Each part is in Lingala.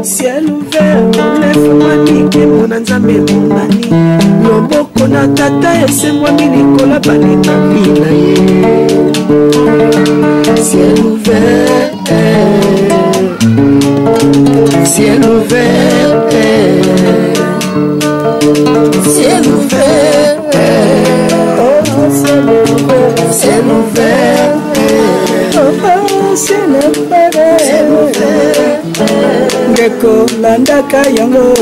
Ciel ouvert, lève-moi nique mon anzambe monani. Loboko na tata ese moi milikola baninga pina ye. Ciel ouvert, ciel ouvert, ciel ouvert, ciel ouvert, ciel ouvert, ciel ouvert. Ndeko landaka yango,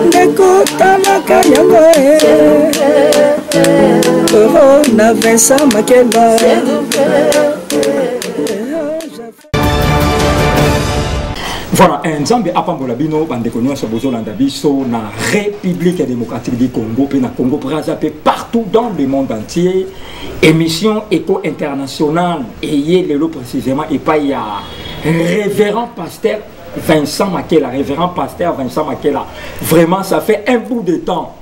ndeko talaka yango, na Vincent Makela. Voilà, un Nzambe apambola bino bandeko nyonso bozolanda biso na République démocratique du Congo pe na Congo Brazzaville partout dans le monde entier. Émission Éco International et lelo précisément et pas il y a révérend pasteur Vincent Makela, révérend pasteur Vincent Makela. Vraiment ça fait un bout de temps.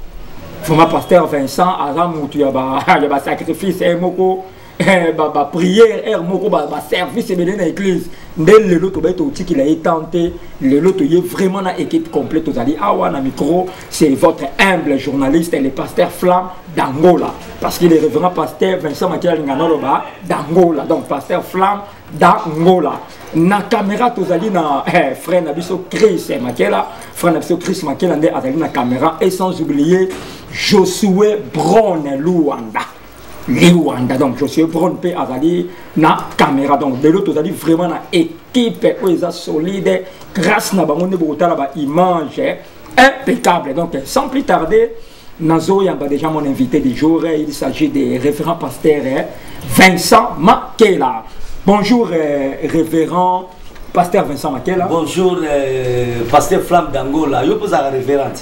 Vraiment pasteur Vincent Azam tu y a ba sacrifice moko ba prière moko ba service dans l'église. Ndel le loto beto outil qu'il a tenté le loto y est vraiment na équipe complète aux alliés awa na micro c'est votre humble journaliste et le pasteur Flamme d'Angola parce qu'il est révérend pasteur Vincent Makela Nganoloba d'Angola donc pasteur Flamme d'Angola na caméra tous alliés na frère Nabiso Chris Makela frère Nabiso Chris Makela ndé azali na caméra et sans oublier Josué Brown Luanda Liwanda donc je suis bon pe azali na caméra donc de l'autre azali vraiment na équipe oza solide grâce na bango ne botala ba image impeccable donc sans plus tarder nazo yamba déjà mon invité du jour il s'agit des révérend pasteur Vincent Makela. Bonjour révérend pasteur Vincent Makela. Bonjour pasteur Flamme d'Angola yo posa révérend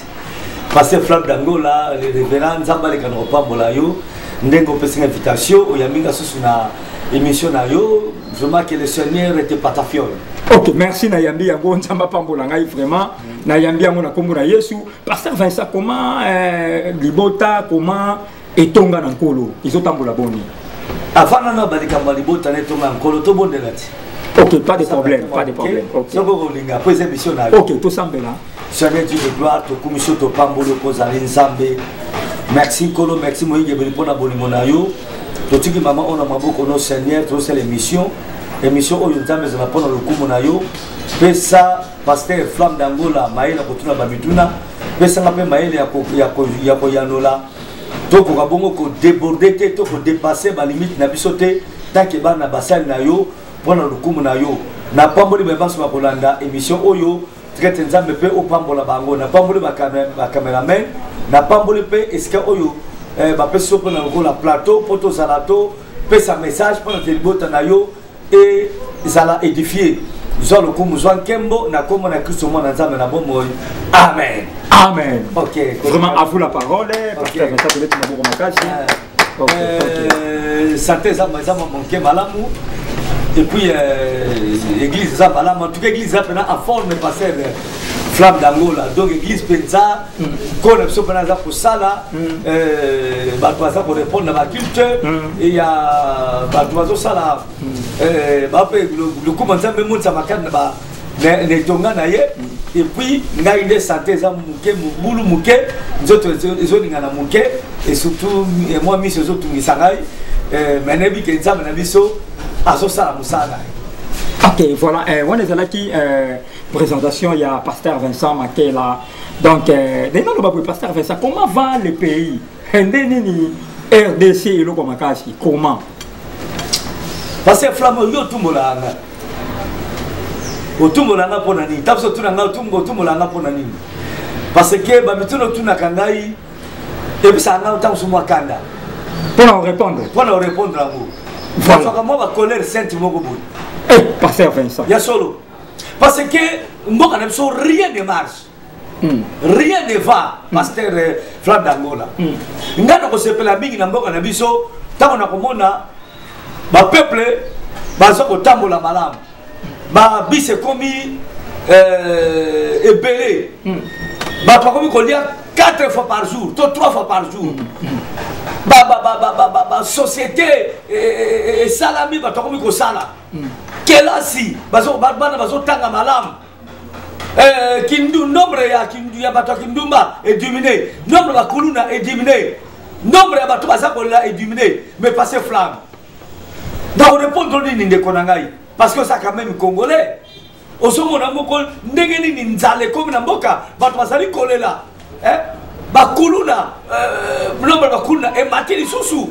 pasteur Flamme d'Angola le révérend Nzamba le kanropa bolayo ndengo pesi invitation oyaminga susu na émission na yo vraiment que le Seigneur était patafiole. OK, merci na yambi yango nzamba pambola ngai vraiment na yambi yango na kombo na Yesu. Pasteur Vincent comment libota comment etonga na nkolo izotambola boni. Avant na balika malibota na etonga nkolo to bondelati. OK, pas de problème, pas de problème. OK. Soko linga pose émission na yo. OK, to sambela. Seigneur Dieu de gloire to commission to pambolo ko zali nzambe. Merci Kolo, merci Moïse pour la bonne monayo. Tout qui maman on a maboko no Seigneur, tout c'est l'émission. Émission où nous avons la pendant le coup monayo. Pesa pasteur Flamme d'Angola, Maëla Kotuna Babituna. Pesa ngape Maëla ya koyanola. To ko kabongo ko déborder te to ko dépasser ba limite na bisote tant que ba na basal na yo pendant le coup monayo. Na pamboli ba banso ba kolanda émission oyo. Traite nzambe pe o pambola bango na pamboli ba cameraman na pamboli pe eska oyo ba peso pe na la plateau poto zalato pe sa message pour notre libota na yo et zala édifier zo le kumu zo kembo na komo na Christ mo na nzambe na bomo amen Amen. OK Vraiment à vous la parole pasteur Vincent peut être na makasi. santé za manke malamu. Et puis, l'église, en tout cas, l'église en forme de passer Flamme d'Angola. Donc, l'église Penza, qu'on a besoin pour ça, là, pour répondre à la culture, et il y a ça là, le commencement de monde, ça m'a et puis, il y a une santé, et surtout, moi, je suis OK, voilà, on est là qui présentation, il y a pasteur Vincent Makela. Donc, pasteur Vincent, comment va le pays? RDC et le Komakasi, comment? Pasteur Flamme, yo tout molanga. Otumolanga ponani, tapso tunanga otumolanga ponani. Parce que babituno tunakangai et puis ça n'a autant sur moi kanda. Pour répondre. Pour répondre à vous. Voilà. Moi, ma colère sainte, Eh, pasteur Vincent. Il y a solo. Parce que moi, rien ne marche. Rien ne va, pasteur Flamme d'Angola. Nous avons se la big na mboka na biso, tant on a komona ba peuple bazo kotambola malamu. Ba bise komi ebele. Ba pa komi kolia 4 fois par jour, 3 fois par jour. Société salami batokomi ko sala. Kelasi bazo bana bazo tanga malam. Kindu nombre ya kindu ya bato kindumba est diminué. Nombre ba kuluna est diminué. Nombre ya bato bazakola est diminué. Mais passer flamme. Donc répondre ni ndekonangai parce que ça quand même congolais. Osomona moko ndengeni ni nzale comme na mboka bato bazali kolela. Bakuluna nombre bakuluna et matili susu.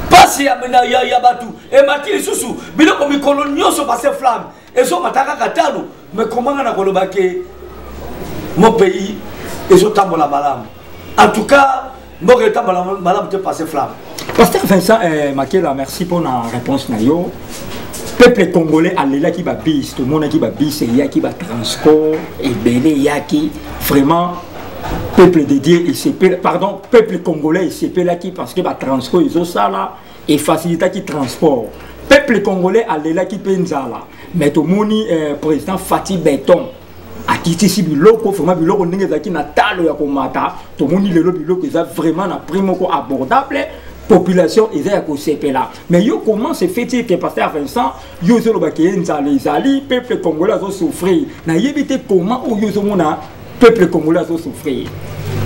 Pasi ya batu et matili susu. Biloko mikolo nyonso passer flamme. Et so mataka katalo. Mais comment on a coloqué mon pays et je tambola malam. En tout cas, mon tambola malam te passer flamme. Pasteur Vincent Makela, merci pour la réponse. Peuple congolais a l'élan qui va bis, tout le monde qui va bis, il y a qui va transport, et belé, il y a qui vraiment peuple dédié, pardon, peuple congolais, il s'est là qui parce que va transport, ils ont ça là, et faciliter qui transport. Peuple congolais a l'élan qui penza là. Mais tout le monde, président Fatih Béton, a quitté si biloko, vraiment biloko n'est pas qui n'a talo ya komata, tout le monde le biloko est vraiment na primo abordable, population est à côté là. Mais yo comment se fait-il que pasteur Vincent, yo zolo bakien zali, peuple congolais a souffrir, na yebite comment ou yo mona peuple congolais a souffrir.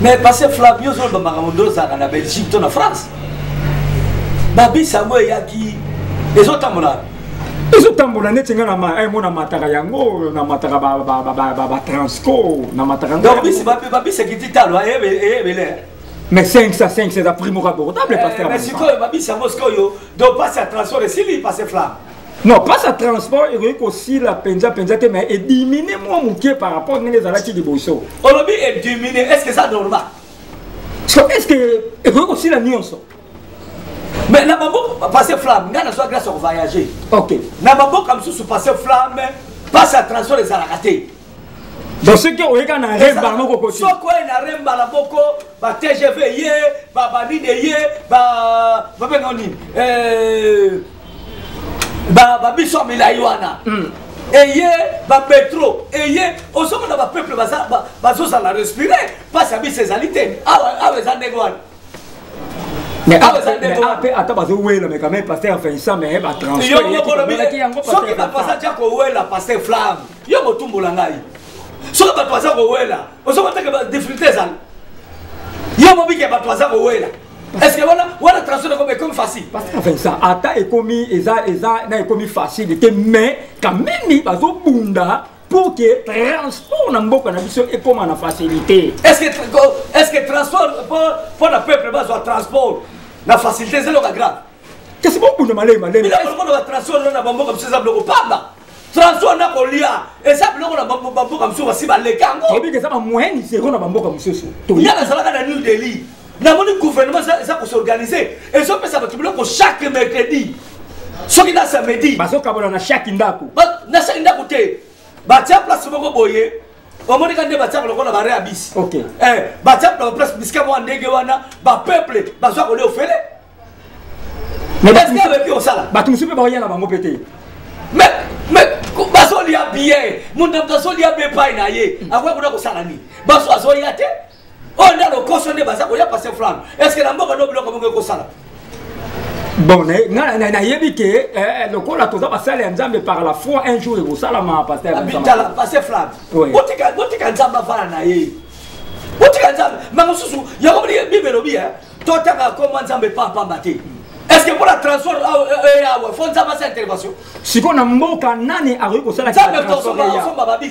Mais pasteur Flavio zolo bamamondo za na Belgique, en France. Babi Samuel yaki, les autres amona. Ils ont tambouré na matara yango na matara ba transco na matara. Donc babi c'est qui dit talo mais 5 c'est la primo abordable pasteur. Mais si quoi babi c'est Moscou yo donc pas ça transport si lui passer flamme. Non pas ça transport et aussi la penza mais et diminuer moi mouké par rapport les alaki de bosso. Olobi est diminué est-ce que ça normal? Est-ce que et aussi la nuance? Mais na bambo passer flamme, ngana soit grâce au voyager. OK. Na bambo comme sous passer flamme, passe à transfert les alakaté. Donc ce qui est na remba moko ko. So quoi na remba la boko, ba TGV yé, ba nide yé, ba bengoni. Ba biso milaywana. Et yé ba métro, et yé au sommet na ba peuple ba so ça la respirer, passe à bi ses alités. Ah ouais ça négouane. Mais après, attends, mais quand même, pasteur Vincent, mais il va transférer. Ce qui va passer à Kouela, pasteur Flamme, il y a un tout moulangay. Ce qui va passer à Kouela, on se va défilter ça. Il y a un mobile qui va passer à Kouela. Est-ce que voilà transférer comme facile? Pasteur Vincent, attends, et comme facile, mais quand même, il va au bunda. Pour que transport n'a pas et comme on a facilité. Est-ce que transport pour le peuple va sur transport la facilité c'est le grave. Qu'est-ce que vous de malé malé? Mais là on va transport on a bambo comme ça bloco pas. Transport na kolia et ça bloco na bambo comme ça si ba le kango. Tu dis que ça va moins ni c'est on a bambo comme ça. Il y a la salade à New Delhi. Na mon gouvernement ça pour s'organiser et ça peut ça bloco chaque mercredi. Ce qui dans samedi. Parce que na chaque ndako. Na chaque ndako té. Batia place moko boye omoni kande batia lokona ba réabis OK batia place biska mo ndenge wana ba peuple bazwa ko le ofele mais est-ce que avec osala ba tu super ba rien na bango pété mais baso li a bien mon baso li a be pa na ye akwa kuna ko sala ni baso aso ya te on a le cautionné baso ko ya passer flamme est-ce que na mboka no biloko mo ko sala. Bon, na yebi que le col a toujours passé les ensemble par la foi un jour et vous ça la ma pasteur. Abitala passer flamme. Botika nzamba fala na ye. Botika nzamba mangususu ya ko bibelobi totaka ko nzambe papa mbate. Est-ce que pour la transport faut nzamba sa intervention? Si qu'on a mboka nani a ko sala ki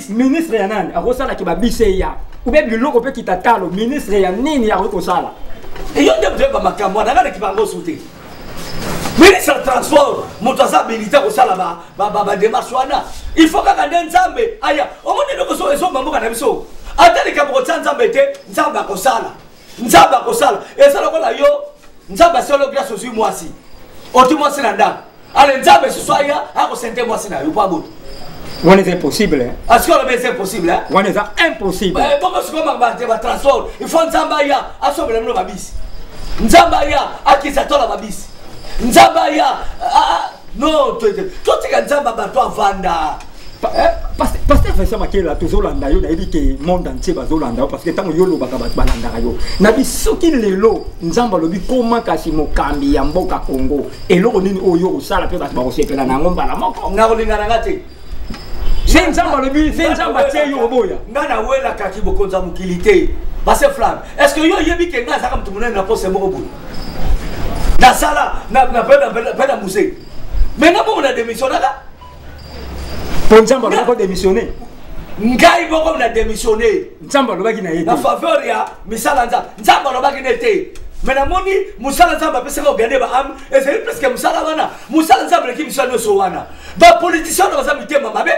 ministre ya nani a ko sala ki ba biseya. Ou bien biloko pe kitatalo ministre ya nini a ko sala. Et yo ndebe ba makambo na ngane ki bango souté. Ministre transport, motoza habilité au salama, démarche wana. Il faut que quand nzambe aya, au moins nous sommes so mambo kana biso. Atali ka ko nzambe te, nzambe ko sala. Nzambe ko sala. Et ça lokola yo, nzambe solo grâce aux moisi. Oti moisi na ndam. Ale nzambe ce soit ya, a ko sente moisi na yo pa bout. On est impossible hein. Est-ce qu'on est impossible hein? On est impossible. Pourquoi ce qu'on va transport, il faut nzamba ya, asobe le babis. Nzamba ya, akizatola babis. Nzamba ya non toi tu kan nzamba bato avanda Pasteur fait ça makela tozolanda yo na dit que monde entier bazolanda parce que tango yo lo baka balanda yo na bisoki lelo nzamba lobi koma kasi mokambi ya mboka Congo eloko nini oyo osala pe basi bakosepela na ngomba la moko na kolingana ngate c'est nzamba lobi c'est nzamba tie yo boya ngana wela kaki bokonza mukilité base flamme est-ce que yo yebi ke ngaza kama mtu munene na pose moko boya na sala na pena musée mais na bon na démissionnaire pour nzamba lobako démissionner ngai boko na démissionner nzamba lobaki na yete na faveur ya misala nzamba lobaki nete mais na moni musala nzamba pesa ko gane ba am et c'est presque musala wana musala nzamba ki misala no so wana ba politicien na baza mitema mabe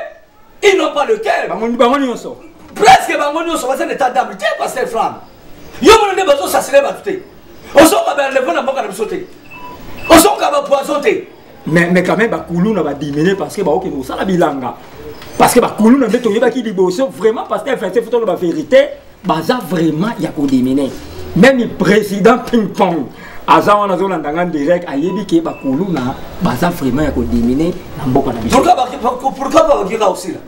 ils n'ont pas le cœur bangoni yoso presque bangoni yoso baza état d'âme tie pasteur flamme yo mona ne bazo sasile ba tuté oso ka ba lever na mboka na bisoté oso ka ba poison té mais quand même bakulu na ba diminuer parce que ba ok no sala bilanga parce que bakulu na beto yeba ki liboso vraiment parce que fait photo la vérité baza vraiment ya ko diminuer même le président ping pong aza wana zo landanga direct ayebi ke bakulu na baza vraiment ya ko diminuer na mboka na biso pourquoi pas ki ka aussi là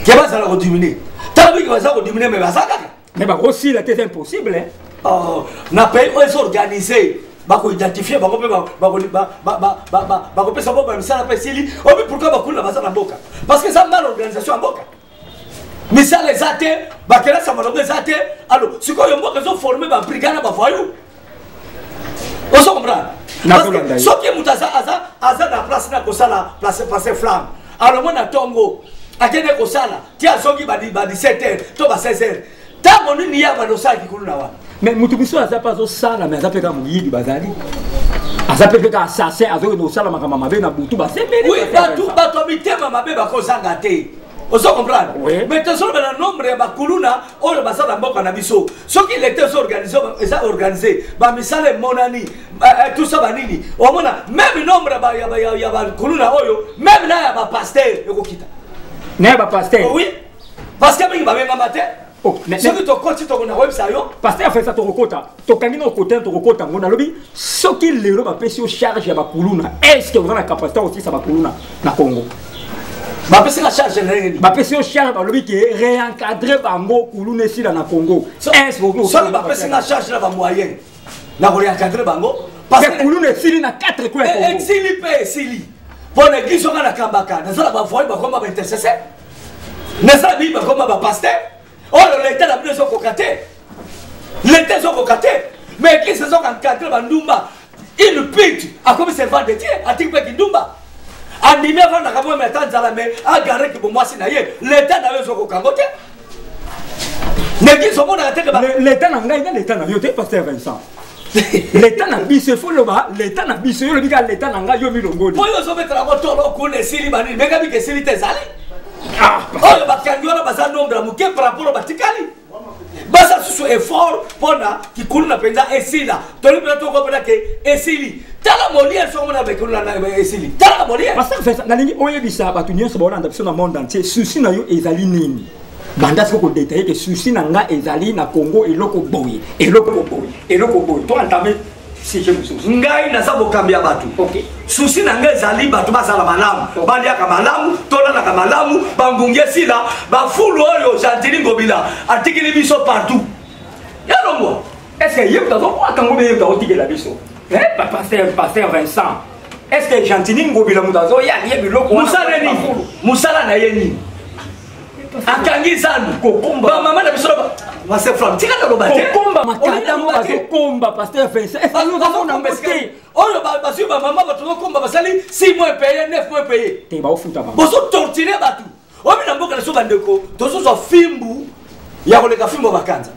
ke baza la ko diminuer tabi ki baza ko diminuer mais baza kaka mais ba aussi là c'est impossible hein oh na pays organisé bako identifier bako pe bako pesa boba misala pe sili obi pourquoi bakula baza na mboka parce que ça mal organisation mboka misala ezate bakela sa malongo ezate alors siko yo mboka zo former ba brigade ba voyou oso comprendre parce que soki mutaza aza na place na kosala place passer flamme alors mona tongo akene kosala tia soki ba 17h to ba 16h ta moni ni ya ba no saki kuluna wa mais mutubiso aza pas au sala mais aza peka muyibi bazali aza peka assassin azo no sala makama mabe na butu ba semeli oui bato mitema mabe ba kozanga te oso comprendre mais te solo na nombre ya bakuluna oyo basala mboka na biso soki il était organisé ba misale monani tout ça banini o mona même nombre ya bakuluna oyo même na ya ba pasteur ekokita na ba pasteur oui parce que bingi ba benga mate soki tokoti tokona website yo pasteur a fait ça tokota tokangi no côté tokota ngona lobi soki lelo ba pesi o charge ya bakuluna est-ce que vous avez la capacité aussi ça bakuluna na Congo ba pesi la charge na ba pesi o charge ba lobi ke réencadrer bango kuluna ici dans na Congo est-ce que vous soki ba pesi la charge na ba moyen na ko réencadrer bango parce que kuluna ici na 4 coins Congo exili pe exili pour l'église on a kambaka na ça ba voyer ba koma ba intercesseur na ça bi ba koma ba pasteur. Oh, l'État n'a plus de cocaté. L'État est cocaté. Mais qui se sont encadrés dans Ndumba, il pique à comme servant de Dieu, à Tikpek Ndumba. Animé avant de avoir mes temps à mais à garer que pour moi c'est naïe. L'État n'a pas de cocaté. L'État n'a pas l'État n'a pas pasteur Vincent. L'État n'a pas ce faux là, l'État n'a pas ce l'État n'a pas yo milongo. Pour yo mettre la moto là qu'on est silibani, mais gabi que silite zali. Ah, oh, bakangiola baza nombre muke par rapport au batikali. Basa susu effort pona ki kuluna penza esila. Toli pena to ko pena ke esili. Tala molia so mona be kuluna na esili. Tala molia. Parce que ça na lingi oyebisa batu nyonso ba onda biso na monde entier. Susi na yo ezali nini? Banda ko détailler que susi na nga ezali na Congo eloko boye. Eloko boye. To entamé si je me soucie. Ngai na sabo kambia batu. OK. Susi na ngai zali batu basala malamu. Bandia ka malamu, tolana ka malamu, bangunge sila, ba fulu oyo jantili ngobila, atikili biso partout. Ya longo. Est-ce que yem dazo kwa kango be yem dazo tikela biso? Pasteur Vincent. Est-ce que jantili ngobila mudazo ya yem biloko musala na yeni. Akangi zanu kokomba ba mama na biso ba se flam tika na lobate kokomba makata mo ba kokomba pasteur Vincent est-ce que nous avons na mosquée oyo ba su ba mama ba to komba basali 6 mois payé 9 mois payé te ba ofuta ba boso torturer batu obi na mboka na so bandeko tozo so fimbu ya koleka fimbo bakanza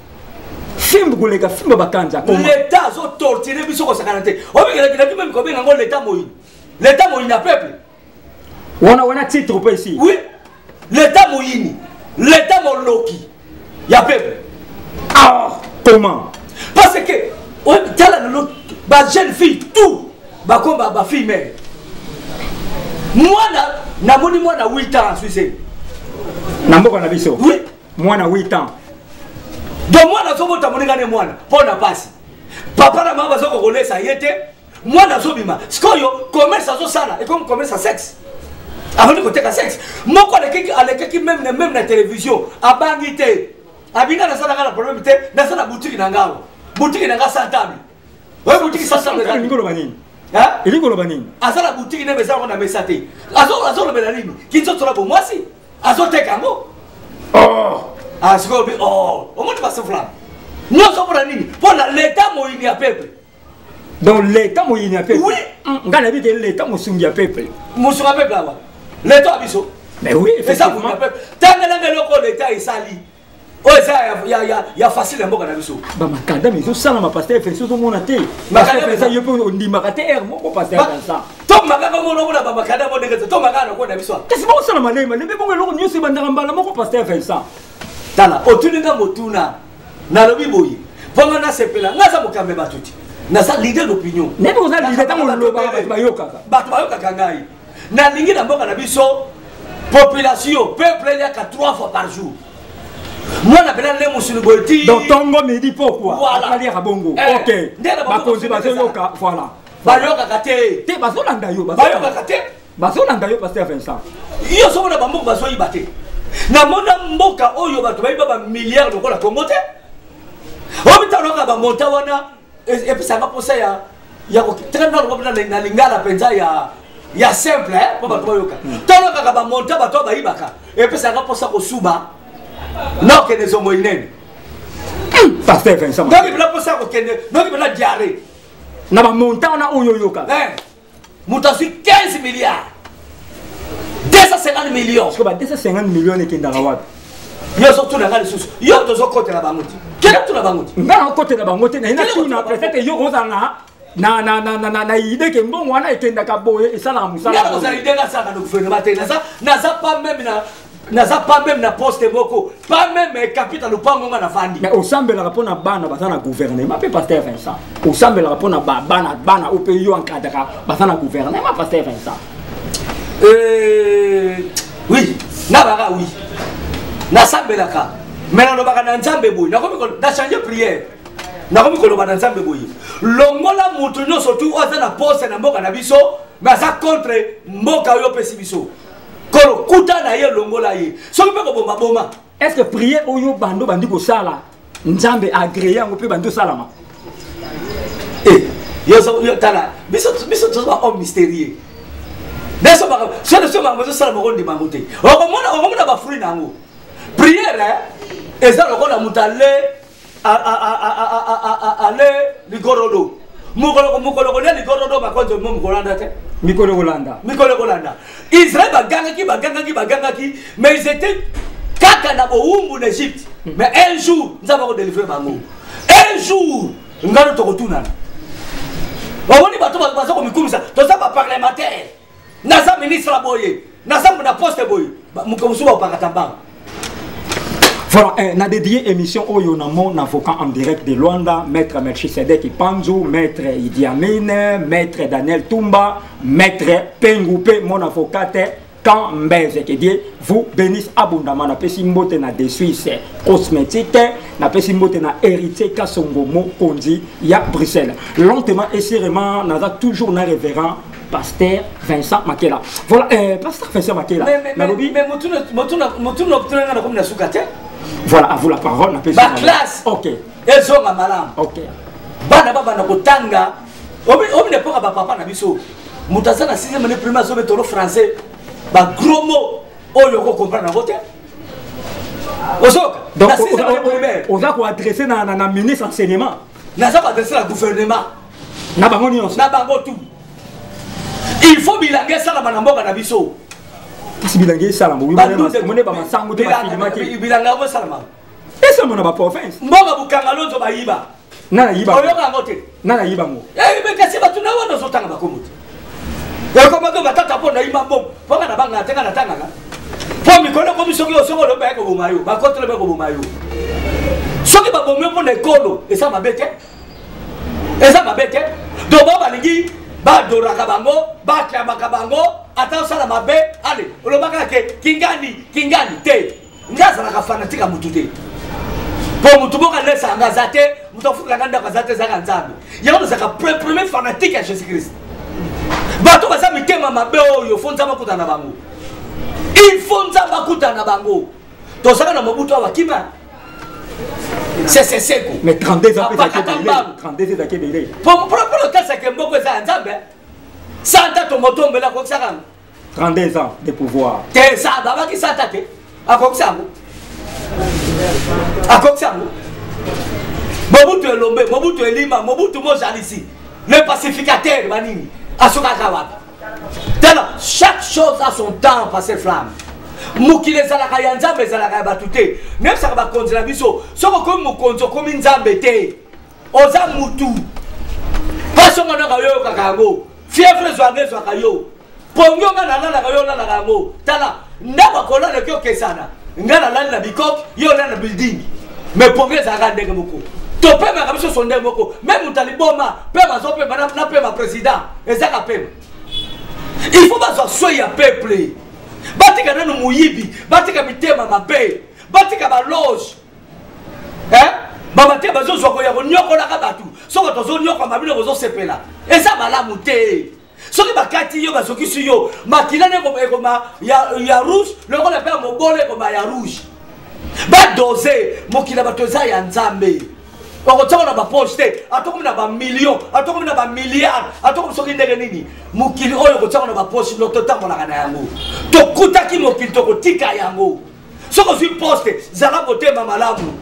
fimbo bakanza l'état zo torturer biso ko sakana te obi kila kimi ko benga ngo l'état moyi na peuple wana titre pas ici oui l'état moyini l'état moloki ya peuple ah comment parce que tala no ba jeune fille tout ba komba ba fille mère mwana na moni mwana 8 ans suisse na mboka na biso oui mwana 8 ans donc mwana so bota moninga ne mwana pona pasi papa na mama zo ko kolesa yete mwana zo bima sikoyo commerce zo sala et comme commerce sexe Avant de côté sexe. Moi quoi les même la télévision à bangité. Abinga na sana kana problème té na sana boutique na ngao. Boutique na ngasa table. Ouais boutique ça ça le ngolo banini. Hein? Il ngolo banini. Azala boutique na mesa na mesate. Azo le belanini. Kinzo tola bo moi si. Azo te kango. Oh. Asko bi oh. On monte pas ce flamme. Nous sommes pour nini? Pour l'état moyini à peuple. Donc l'état moyini à peuple. Oui. Ngana bi l'état mosungi à peuple. Mosungi à peuple là. L'état abiso. Mais oui, effectivement. Tant que l'état est sali. Oh, ça, il y a facile un peu dans le sou. Bah, ma cadame, ils ont ça, ma pasteur, fait ça, mon athée. Ma cadame, ça, on dit, ma cadame, mon pasteur, ça. Tom, ma cadame, ma cadame, Tom, ma cadame, quoi, d'habitude. Qu'est-ce que c'est, ma cadame, mais bon, le mieux, c'est Bandarambala, mon pasteur, fait ça. Tala, au Tuninga Motuna, Nalobi Boyi, pendant la CPLA, n'a pas de battuti. N'a pas l'idée d'opinion. N'est pas l'idée d'opinion. Batbayoka Kangai. N'a l'idée d'abord à la biso, population, peuple, il y a 3 fois par jour. Moi, on appelle les Moussoulboti. Donc, Tongo me dit pourquoi. Voilà. Bongo. Ok. Voilà. Bayoka Kate. T'es Bazolanda yo. Bayoka Kate. Bazolanda yo, Pasteur Vincent. Yo, so on a bambo basoyi bate. Na mona mboka oyo bato bayiba ba milliard de dollars Congo te. Obita loka ba monta wana et puis ça va poser ya ko tena lo ba na lingala penza ya simple po bato bayoka. Toloka ka ba monta bato bayibaka. Et puis ça va poser ko suba. Non, que les hommes Pasteur Vincent. Donc, il va pas ça, donc il va diarrhée. N'a pas monté, on a oyoyoka. Monté 15 milliards. 250 millions. Parce que 250 millions et qu'il y a il y a surtout les sous. Il y a deux autres côtés là-bas. Quel est tout là-bas? Non, côté là-bas, il y a tout là. Peut-être qu'il y a na idée que bon on a été ndakaboye et ça la musala. Il y a des idées là ça dans le gouvernement. N'a pas même Naza pas même na poste boko, pas même capital ou pas mon na fandi. Mais au semble la rapport na bana bazana gouvernement, pas Pasteur Vincent. Au semble la rapport na bana au pays encadra bazana gouvernement Pasteur Vincent. Oui, na baka oui. Na semble la ka. Mais na baka na nzambe boy, na komi ko na changer prière. Na komi ko lo bana nzambe boy. Longola mutu no surtout ozana poste na mboka na biso, mais ça contre mboka yo pesi biso. Est-ce que prier au yo bando bandiko sala nzambe agréé on peut bando salama? Eh yo tala biso to homme mystérieux. Deso ba so de so ba mo sala mo ndi mamote. O mona ba fruit nango. Prière eza lokola mutale ale ligorodo. Mukolo ne ligorodo ba konzo mo mkolanda te. Mikolo Golanda. Israël bagangaki, mais ils étaient kaka en Égypte. Mais un jour, nous avons délivré Bango. Un jour, nous allons te retourner. On va dire comme comme ça. Tout ça va parlementaire. Nasa ministre boye, nasa mon poste boye. Mukomusuba pakatamba. Voilà, on a dédié émission au Yonamo, avocat en direct de Luanda, maître Melchisedek Ipanzu, maître Idi Amin, maître Daniel Tumba, maître Pengoupe, mon avocat, quand Mbeze qui dit, vous bénissez abondamment, na pesimbote na des Suisses cosmétiques, na pesimbote na héritier Kasongomo, Kondi, ya Bruxelles. Lentement et sérieusement, on a toujours un révérend Pasteur Vincent Makela. Voilà, Pasteur Vincent Makela. Mais voilà, à vous la parole. Ma classe. Ok. Elles sont à malam. Ok. Bana baba na kotanga. Obi ne pas papa na biso. Mutasa na 6e année primaire so betolo français. Ba gros mot. Oyo ko comprendre na voter. Osoka. Donc on a quoi adresser na ministre enseignement. Na ça adresser au gouvernement. Na bango nyonso. Na bango tout. Il faut bilanguer ça na mboka na biso. Parce que bilanguer ça là, on est pas masango te filmati. Bilanguer ça là. Et ça mon ba province. Mboka bukanga lonzo ba yiba. Na yiba. Oyoka ngote. Na yiba mo. Mais kasi batu na wana zotanga bakomuti. Ya ko mago batata po na yiba bom. Ponga na banga tenga na tanga la. Po mi kono ko bisoki osongo lo ba ko bumayo. Ba ko tele ba ko bumayo. Soki ba bomyo po na ekolo, esa mabete. Esa mabete. Do baba lingi ba doraka bango, ba klamaka bango. Attends ça la mabe, allez, on le baka ke kingani te. Ngaza la fanatika mutute. Pour mutuboka lesa ngazate, mutofuka nganda ngazate za kanzambe. Yao za ka premier fanatique à Jésus Christ. Bato baza mitema mabe oyo fonza makuta na bango. Il faut nzamba kuta na bango. Tosaka na Mobutu Wakima. C'est Seko. Mais 32 ans, 32 ans, pour le cas, c'est que Mboko est un Nzambe. Santa Tomotombe la Koksaram. 32 ans de pouvoir. T'es ça, Baba qui s'attaque. À Koksamu. À Koksamu. Mobutu Elombe, Mobutu Elima, Mobutu Mojalisi. Le pacificateur, Manini. Asuka Kawab. Chaque chose a son temps, passer flamme. Mukile zalaka ya nzambe zalaka ya batute. Même ça va konzi la biso. Soko comme mukonzo comme nzambe te. Oza mutu. Passion na kayo kakango. Fièvre zwange zwakayo. Pongyo na na kayo na kango. Tala ndaba kola le kyo kesana. Ngana lani na bikok, yo na building. Mais pongyo zaka ndenge moko. Topé ma kabiso sonde moko. Même mutaliboma, pe mazope na pe ma président. Ezaka pe. Il faut pas soyer à peuple. Batika nanu muyibi, batika mitema mabe, batika baloge. Bamate bazo zoko ya nyoko la kabatu. Soko tozo nyoko mabino bozo sepela. Eza malamu te. Soki bakati yo bazoki suyo, makila ne koma ya rouge, le ko la pe mobole koma ya rouge. Ba doser mokila batoza ya nzambe. Okotaka na ba poste, atoko na ba million, atoko na ba milliard, atoko soki ndenge nini. Mokili oyo okotaka na ba poste no totambola kana yango. Tokutaki mokili tokotika yango. Soko zwi poste, zala botema malamu.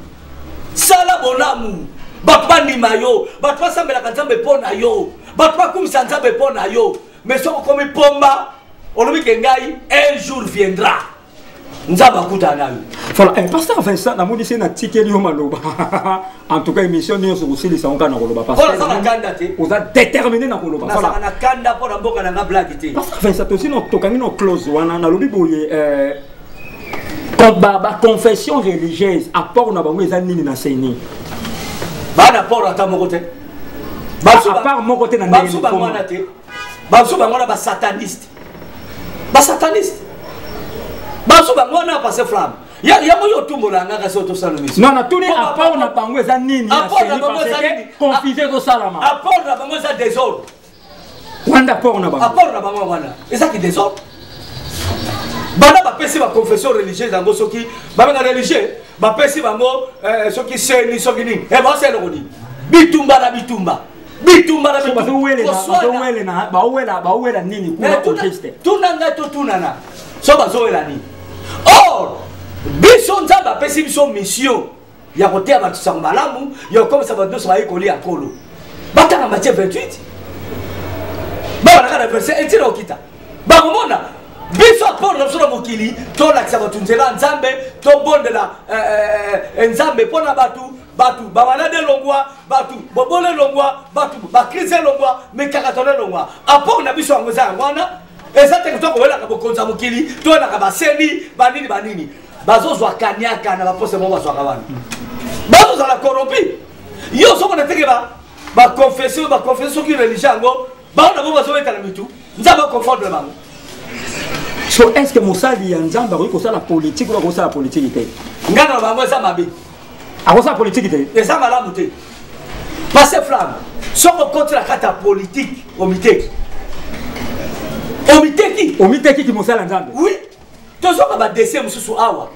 Sala bonamu. Batwa ni mayo, batwa sambela kanzambe pona yo. Batwa kumisa nzambe pona yo. Mais soko komi pomba, olobi kengai un jour viendra. Nzaba kuta nayo. Voilà, pasteur Vincent, na modi na tikeli yo maloba. En tout cas émission ni so aussi les onka na koloba pasteur. Voilà, ça kanda te. Vous êtes déterminé na koloba. Voilà. Na kanda pour mboka na blague te. Pasteur Vincent aussi no tokangi no close wana na lobi boye ba confession religieuse apport na bango eza nini na seni. Ba na apport ata moko te. Ba part moko te na ndenge ko. Ba so bango na ba sataniste. Ba sataniste. Baso bangona passer flamme. Ya moyo tumbola ngaka so to salomisi. Non, na tous les apports na bango eza nini na seni parce que confiser ko salama. Apport na bango eza désordre. Wanda apport na bango. Apport na bango wana. Eza ki désordre. Bana ba pesi ba confession religieuse ngo soki ba nga religieux ba pesi bango soki seni soki ni. Ba selo koni. Bitumba na bitumba. Bitumba na bitumba. Ba wela nini kuna conteste. Tunanga to tunana. So bazoela ni. Or, biso nzamba pesi biso mission ya kotea batu malamu ya comme ça va deux soyez collé à kolo. Batanga Matthieu 28. Ba na verset etira okita. Ba komona biso aport na solo mokili to la kisa batu nzela nzambe to bondela nzambe pona batu ba malade longwa batu bobole longwa batu ba crise longwa mekakatone longwa. Aport na biso ngoza ngwana. Ezate kutoko wela kabokonza mukili tona kabaseni banini bazozwa kanyaka na bapose mo bazwa kabana bazozwa la corrompi yo soko na teke ba confession ki religion ngo ba na bo bazoweta na mitu nzamba confort na bango. So est-ce que mosali ya nzamba ko sala politique ko sala politique te ngana na bango eza mabe ko sala politique te eza malamu te passer flamme soko contre la carte politique au miteki. Omiteki ki mosala nzambe. Oui. Tozo ba décès mususu awa.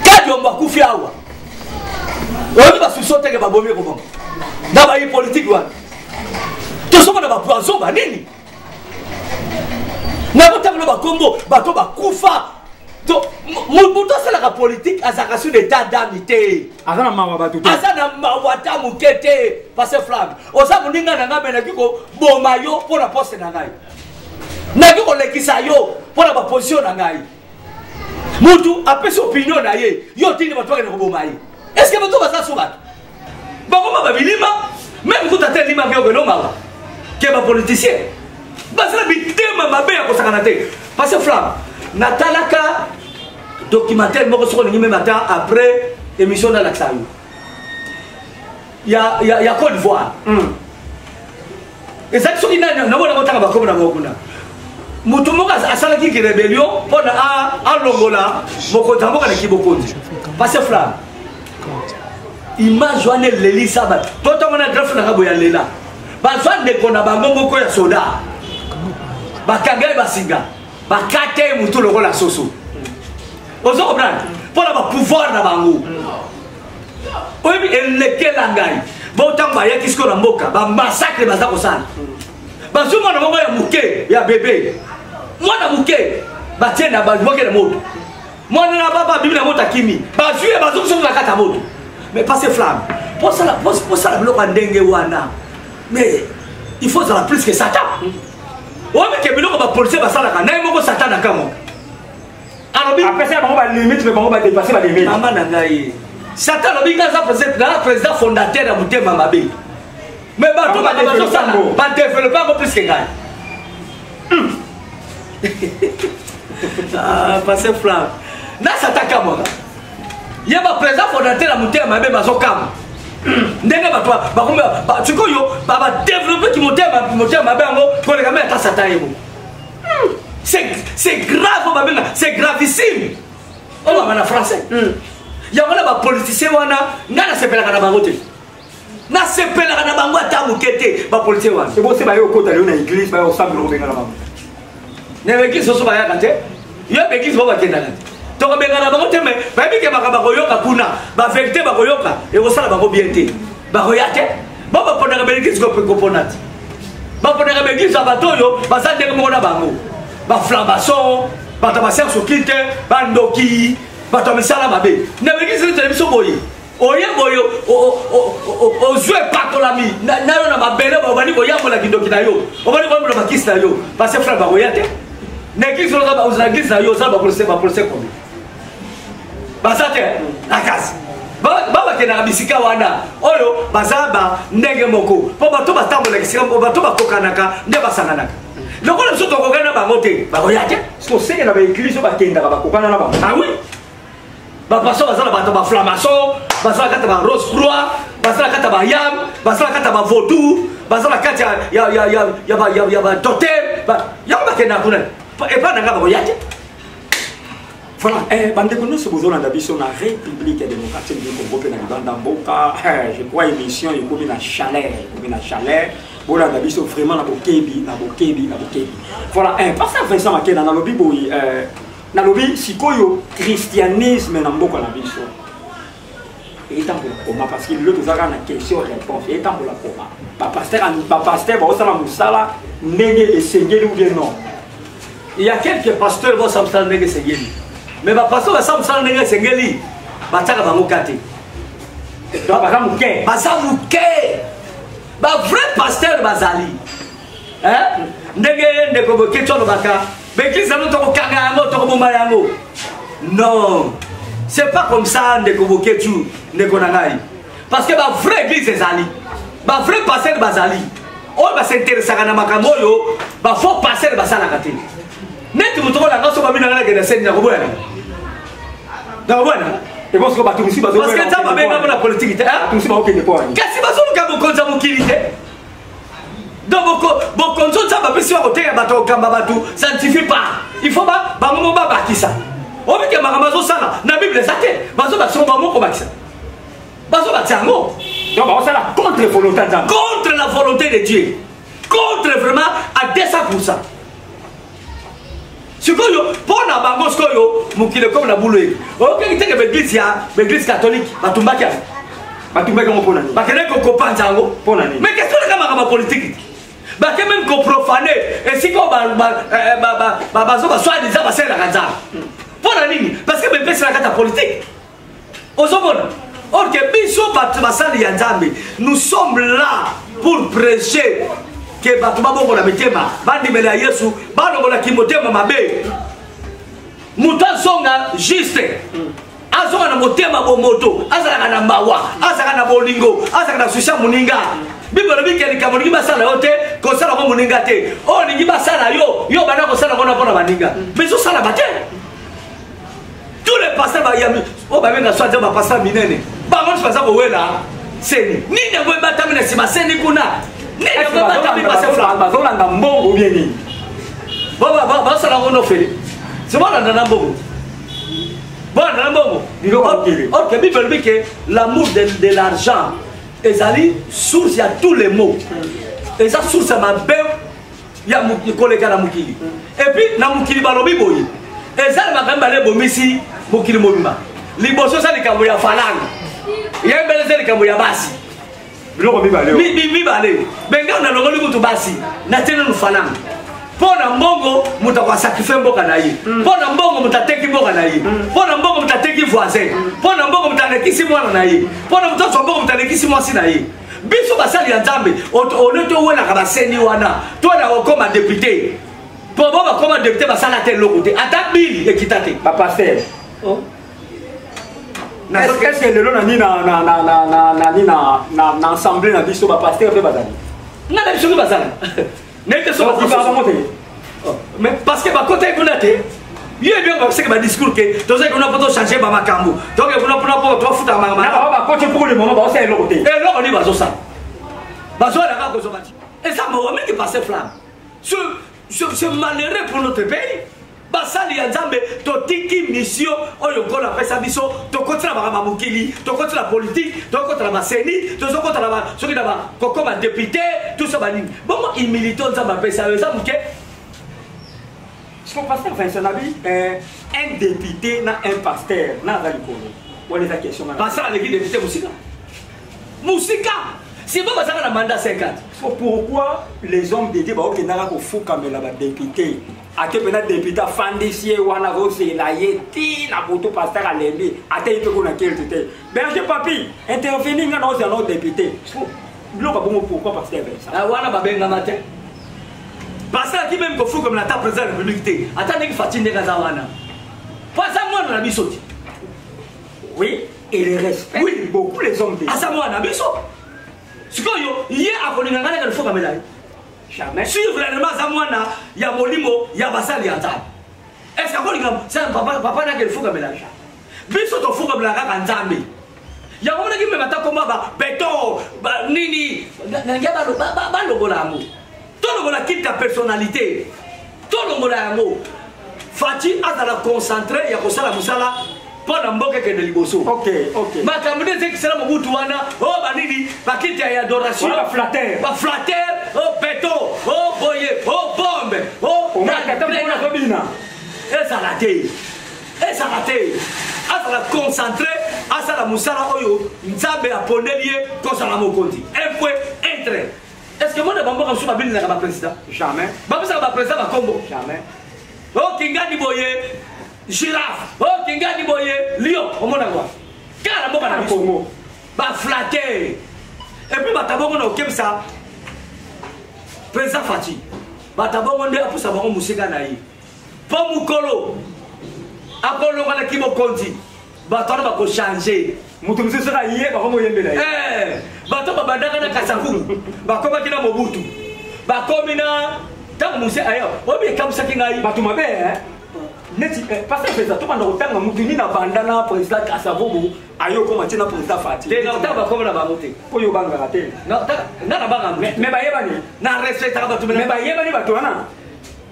Kadi omba kufi awa. Oyo ba susote ke ba bomi ko bongo. Na ba yi politique wana. Tozo ba ba poison ba nini? Na ko tamlo ba kombo ba to ba kufa. To muto sala ka politique azaka sur l'état d'amité. Azana mawa ba tutu. Azana mawa ta mukete passer flamme. Oza muninga na ngame na kiko bomayo pour la poste na ngai. Naki kolekisa yo pona ba position na ngai. Mutu apesi opinion na ye. Yo tini batu bakene koboma ye. Est-ce que batu basa suba? Bakoma ba bilima, même kuta te lima byo belo mawa. Ke ba politicien. Basa bitema mabe ya kosakana te. Parce que flamme. Natalaka documentaire moko soko ni même matin après émission dans l'Axayo. Ya Côte d'Ivoire. Et ça qui n'a pas de comme la Mokuna. Mutumoka asalaki ki rébellion pour a longola moko tamboka na kibokonzi. Parce que flamme. Image wane leli sabat. Toto mona draft na kabo ya lela. Bazwa de kona bango moko ya soda. Bakanga basinga. bakate mutu lokola soso ozo comprendre mpona bapouvoir na bango oyebi elekela ngai botango bayaki sikoyo na mboka bamassacre baza kosala bazwi mwana moko ya moke ya bebe mwana moke batie na bazwaki na moto mwana na baba bibi na moto akimi bazwi ye bazokosoki na kati ya moto mais passe flamme posala biloko ya ndenge wana mais il faut zala plus que satan oyebi ke biloko bapolisier basalaka naye moko satan na kamo alobi apesa bango balimite me bango badepase balimite mama na ngai satan alobi nga za président fondateur ya motema mabe mais bato bazosala badevelope yango plus ke ngai passe flamme na satan kamwaka ye baprésident fondateur ya motema mabe bazokama ndenge bato sikoyo badevelope ki motema mabe yango koleka me ata satan yebo c'est grave babenga c'est gravissime on va en français yango na bapoliticien wana nga nasepelaka na bango te nasepelaka na bango ata moke te bapoliticien wana ebose bayo okota leo na église bayo osambela obenga na bango na baeglise oso bayaka te yo baeglise bao bakendaka te tokobenga na bango te me bayebike makambo bakoyoka kuna bavérité bakoyoka ekosala bango bien te bakoya te bo bapondaka baeglise kopona te bapondaka baeglise ya bato oyo baza ndenge moko na bango baflambason bato baser soki te bandoki bato misala mabe na baeglise tele biso boye oye boye ozwe patolami nayo na mabele obani koyambola kindoki na yo obani koyambola bakisi na yo parce frère bakoya te na église ozala église na yo ozala bapolise komi baza te na kasi babakendaka bisika wana oyo baza ndenge moko mpo bato batambolaka esika bato bakokanaka nde basanganaka lokola biso tokokana na bango te bakoya te osenge na baeglise bakendaka bakokana na bango ah oui bapaso baza na bato baflamason baza na kati ya barose croix baza na kati ya bayam baza na kati ya bavodou baza na kati ya batotem yango bakendaka kuna epa na nga bakoya te voilà bandeko nyonso bozolanda biso na république démocratique du Congo mpe na libanda mboka je crois émission ekomi na chaleur bolanda biso vraiment na bokebi voilà pasteur Vincent Makena nalobi boye nalobi sikoyo christianisme na mboka na biso etambola koma parce que lelo tozalaka na question réponse etambola koma bapaster baosala mosala ndenge esengeli ou bien non il y a quelques pasteurs bosala mosala ndenge esengeli mais bapasteur basala mosala ndenge esengeli batiaka bango kate baza moke bavrai pasteur bazali ndenge ndeko boketu alobaka baeglise yango tokokanga yango tokoboma yango non c'est pas comme ça ndeko boketu ndeko na ngai parce que bavrai église ezali bavrai pasteur bazali oyo basinteresaka na makambo oyo bafaux pasteur basalaka te neti moto kolanga so babinanga nakende seni nakoboyana parce que nzambe abengango na politike te kasi bazoluka bokonzi ya mokili te donc bokonzi nzambe apesi bakoteya bato kokamba bato ça ne suffit pas il faut bango mo babakisa obike makambo bazosala na bible eza te bazobakisa ngo bango kobakisa bazobakisa yango donc bazosala contre la volonté de Dieu contre vraiment à 200%. sikoyo mpona bango sikoyo mokili comme na bulu eki okeki teke baeglise catholique batumbaki yango mpona nini bakendeki kokopanza yango mpona nini mais question nanga makambo politike bake même koprofane esika bazo baswadiza baselaka nzambe mpona nini parce que bepesela kati ya politike ozomona or ke biso bato basali ya nzambe nous sommes là pour prêcher ke bato babongola mitema bandimela ya yesu balongolaki motema mabe moto azonga juste azonga na motema bomoto azalaka na mawa azalaka na bolingo azalaka na susia moninga bible lobi ke likambo olingi basala yo te kosala ngo moninga te oyo olingi basala yo banda kosala ngo na mpona baninga mais ozosala bate tous les pasteurs oyo babenga swadia bapasteur minene bango nyonso baza kowela seni nini yango ebatami na nsima seni kuna bazolanda mbongo bien nini basala ngo nofele sibolanda na mbongo bolanda na mbongo or que bible lobi ke l'amour de l'argent ezali source ya tous les maux eza source ya mabe ya koleka na mokili et puis na mokili balobi boye ezali makambo bale bomisi mokili mobimba liboso sa likambo ya falanga ya mbeleze likambo ya basi biloko mibale benga na longoli kutu basi na tena nu falanga pona mbongo mutakwa sacrifice mboka na ye pona mbongo mutateki mboka na ye pona mbongo mutateki voisin pona mbongo mutanekisi mwana na ye pona mutazwa mbongo mutanekisi mwasi na ye biso basali ya nzambe oneto welaka baseni wana tona okoma député po bo bakoma député basala te eloko te ata bili ekita te bapaster est-ce que lelo nani na assemblée na biso bapaster mpe bazali nga na biso mpe bazala nete so mais parce que bakota ekuna te ye bien baseke badiscours ke tozali kuna po tochange bamakambo toke kuna mpona po tofuta bakote pour le moment baosala eloko te eloko ni bazosala bazoalaka kozonga ti eza mawa mingi passe flamme c'est malheureux pour notre pays basali ya nzambe totiki mission oyo nkolo apesa biso tokotila makambo ya mokili tokotila politique tokotila baseni tozokotala soki na bakokoma député tout ça banini bongo humilité o nzambe apesa yo eza moke pasteur Vincent Nabi un député na un pasteur na aza likolo wana eza question pasteur aleki député musika si bon bazaka na mandat 50 pourquoi les hommes de Dieu baokendaka kofukamela badéputé ake pena député afandisi ye wana azosela ye ti na poto pasteur alembi ate ye mpe kuna kelti te berger papi intervenir nga na ozala na député biloko bongo pourquoi pasteur Vincent wana babengama te pasteur aki même kofukamela ata président de la république te ata ndenge fati ndenge aza wana po aza mwana na biso te oui et le respect oui beaucoup les hommes de aza mwana na biso sikoyo ye akolinga ngana ka lifoka mela jamais suivre réellement za mwana ya molimo ya basali ya nzambe est-ce que akolinga ça papa na ka lifoka mela biso to fuka mela ka nzambe ya mona ki mema ta koma ba beton ba nini ngya ba logola mo to logola kita personnalité to logola yango fati azala concentré ya kosala musala pona mboke ke de liboso ok makambo nde ki sala mobutu wana o banini bakiti ya adoration ba flatter o beton o boye o bombe o na kobina esa la te asala concentré asala musala oyo nzambe apondeli ye kosala mokonzi un point entre est-ce que mona bamboka msusu babilinaka baprésident jamais bapesaka baprésident bakombo jamais o kingani boye girafe o kingani boye lion omona kwa kala mboka na biso baflatter et puis batabongo na okebisa président fati batabongo nde apusa bango musika na ye po mokolo akolonganaki mokonzi bato wana bakochange moto mosusu soka ye bakomoyembela ye bato babandaka na kasavumu bakomaki na mobutu bakomi na ntango mosi aya oyebi ekabwisaki ngai bato mabe neti pasteur président tobanda kotanga motu nini abanda na président kasavumu aye okoma tie na président fati te na bakomi na bango te oyo obangaka te nga na banga me bayebani na respectaka bato me bayebani bato wana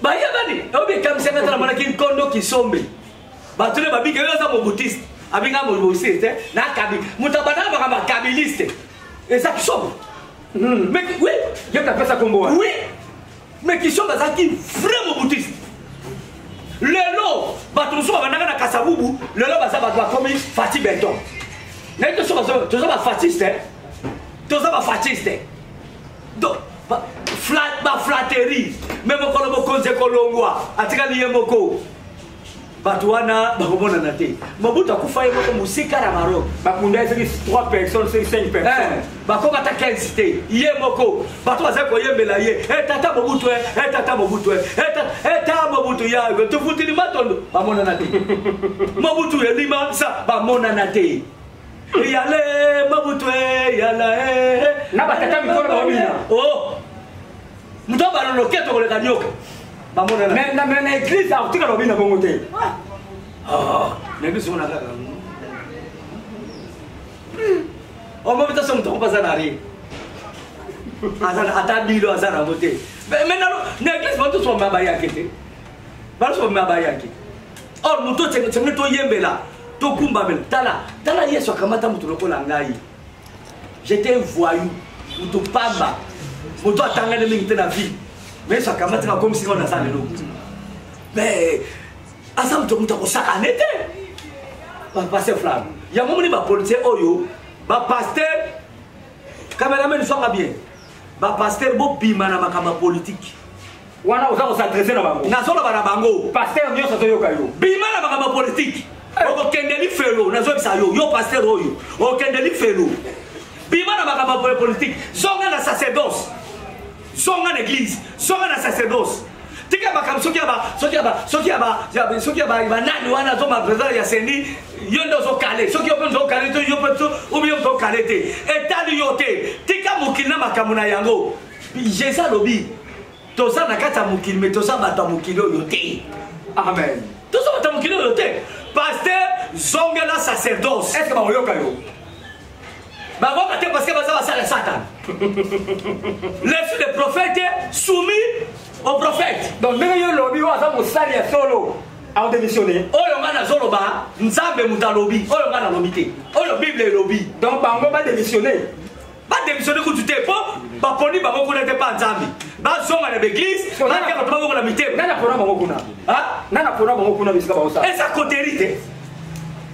bayebani oyebi ekabwisaki ata namonaki nkondo kisombe bato ne babiki oyo aza mobutiste abinga mobutiste na kabi moto abandaka makambo akabiliste eza kisombe mais oui ye tapesa kombo wana oui mais kisombe azalaki vrai mobutiste lelo bato mosusu babandaka na kasabubu lelo baza bato bakomi fati beton naye toza bafatiste toza bafatiste donc baflatterie me mokolo mokonzi ekolongwa atikali ye moko bato wana bakomonana te mobutu akufa ye moko mosika na Maroc bakunda eseki 3 personnes seki 5 personnes bakoma ata 15 te ye moko bato bazali koyembela ye tata mobutu tata mobutu eta mobutu ya tofutili matondo bamonana te mobutu elima sa bamonana te yale mobutu yala na batata mikolo babina oh muto baloloke tokoleka nyoka bamonana mais na église akotika babina bongo te na église ona kaka omo bita so muto kopasa na ri ata bilo azana bote mais na église bantu so mabaya kete balu so mabaya kete or muto tenge to yembela to kumba bel tala Yesu akamata muto lokola ngai j'étais un voyou muto pamba muto atangane mingi te na vie mais ça kamata comme si on a ça le lot mais ensemble tout le monde ça en été va passer flamme il y a moment ni ba politicien oyo ba pasteur cameraman soit bien ba pasteur bo bima na makamba politique wana oza s'adresser na bango na zolo ba na bango pasteur nyoso to yoka yo bima na makamba politique o kendeli felo na zo bisa yo pasteur oyo o kendeli felo bima na makamba politique zonga na sacerdoce zonga na église zonga na sacerdoce tika makam soki aba nani wana zo ma président ya seni yo ndo zo kale soki yo ndo kale to yo poto ou bien ndo kale te etali yo te tika mukina makamu na yango jesa lobi to sa na kata mukili me to sa bata mukili yo te amen to sa bata mukili yo te pasteur zonga na sacerdoce est-ce que ba yoka yo ba boka te parce que ba ça le satan les prophètes soumis au prophète. Donc, même si lobby ou à mosali ya solo a démissionné. Oyo ngana zolo ba nzambe muta lobby. Oyo ngana lobité. Oyo Bible lobby. Donc bango ba démissionné. Ba démissionné ku tuté po ba poni ba moko n'était pas nzambe. Ba zonga na l'église, ba ka ba moko na mité. Nana pona bango kuna. Ah, nana pona bango kuna bisika ba osa. Et ça cotérité.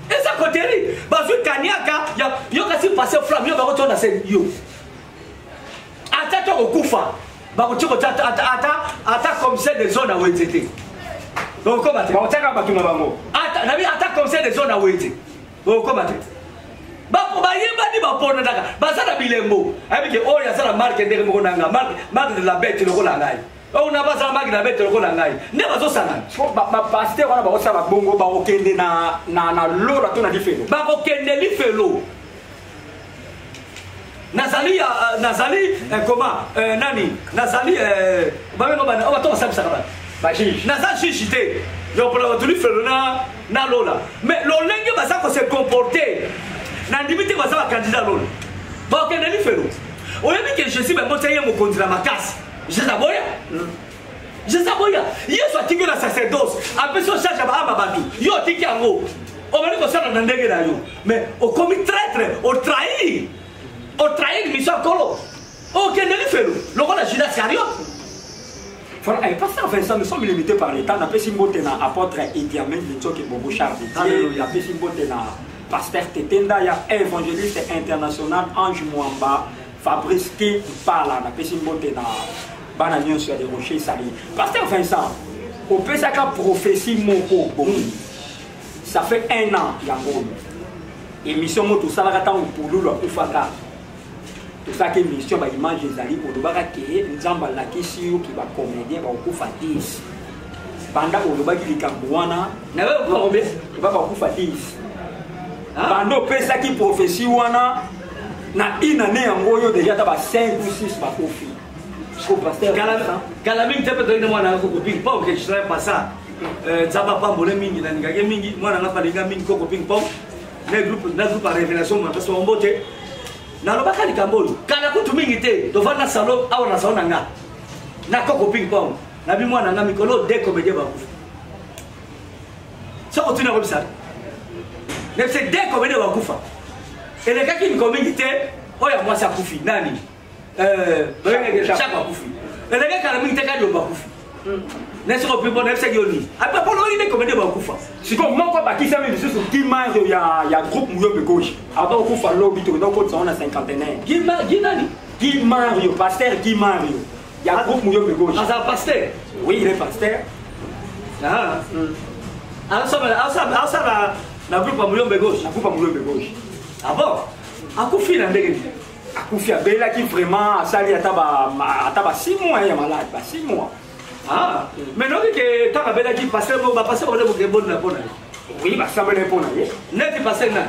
Et ça cotérité. Ba zu kaniaka ya yo kasi passer flamme yo ba ko tona sen yo. Ata to okufa. Ata comme ça des zones à où ils étaient. Donc comment tu ata comme ça des zones à où ils étaient. Donc comment tu ba yeba di ba pona daga ba sana bilembo abi ke o ya sana marque ndenge mo nanga marque de la bête le kola ngai o na ba sana marque de la bête le kola ngai ne ba zo sana ba pasteur wana ba osala bongo ba okende na lora to na difelo ba okende li felo Nazali comment nani Nazali bamengo bana o bato basabisa kaba baji Nazali chité yo pour la tuli faire na lola mais l'olenge basa ko se comporter na ndimite basa ba candidat lola ba okende li felo o yebi que Jésus ba motaye mo kondira makasi je saboya yeso atingi na sacerdoce apeso charge ba batu yo tiki yango o bali ko sala na ndenge na yo mais o commis traître o trahir mission colo. Ok, ne fait le rôle de Judas Iscariote. Voilà, et pas ça, Vincent, nous sommes limités par l'État. On a fait Simbote na apôtre Idiamen, qui est Bobo Charles. Il y a fait Simbote na pasteur Tetenda, il y a évangéliste international Ange Mwamba, Fabrice qui parle. On a fait Simbote na Bananion sur des rochers salis. Pasteur Vincent, au Pesaka prophétie Moko, ça fait 1 an, il y a un émission Moto Salaratan pour nous, le Faka. Tout ça qui est mission, bah image des alliés pour le baraquer, nous avons la question qui va comédien, va au coup 10. Pendant que le baraquer les Cambouana, n'a pas au coup il va au coup 10. Pendant que ça qui prophétie wana, na une année en gros déjà t'as 5 ou 6 par profit. Je comprends pasteur. Galaming t'es peut-être moi na coping pong que je serais pas ça. Zaba pas molé mingi na ngage mingi, moi na pas les gars mingi coping pong. Les groupes par révélation parce qu'on botte. Na lobaka likambolo kana kutu mingi te tovanda salon awa na salon nga na koko ping pong na bi mwana nga mikolo de comédien ba kufu so otuna ko bisa ne se de comédien ba kufa ele kaki mi mingi te oya mwasa kufi nani chaque ba kufi ele kaka mingi te ka do ba kufi n'est-ce pas plus bon n'est-ce yoni après pour lui de comédien ba kufa si comme moi quoi qui ça me dit sur qui mange il y a groupe Mouyombe gauche alors qu'on fait lobby to donc on a 50 qui Mario pasteur qui Mario il y a groupe Mouyombe gauche ah ça pasteur oui il est pasteur ah ça na groupe Mouyombe gauche na groupe Mouyombe gauche ah bon akufi na ndenge akufi abela qui vraiment sali ataba 6 mois ya malade 6 mois. Ah, mais non, que quand on a dit passer, on va passer au niveau de bonne la bonne. Oui, bah ça me répond. N'est-ce pas passer là?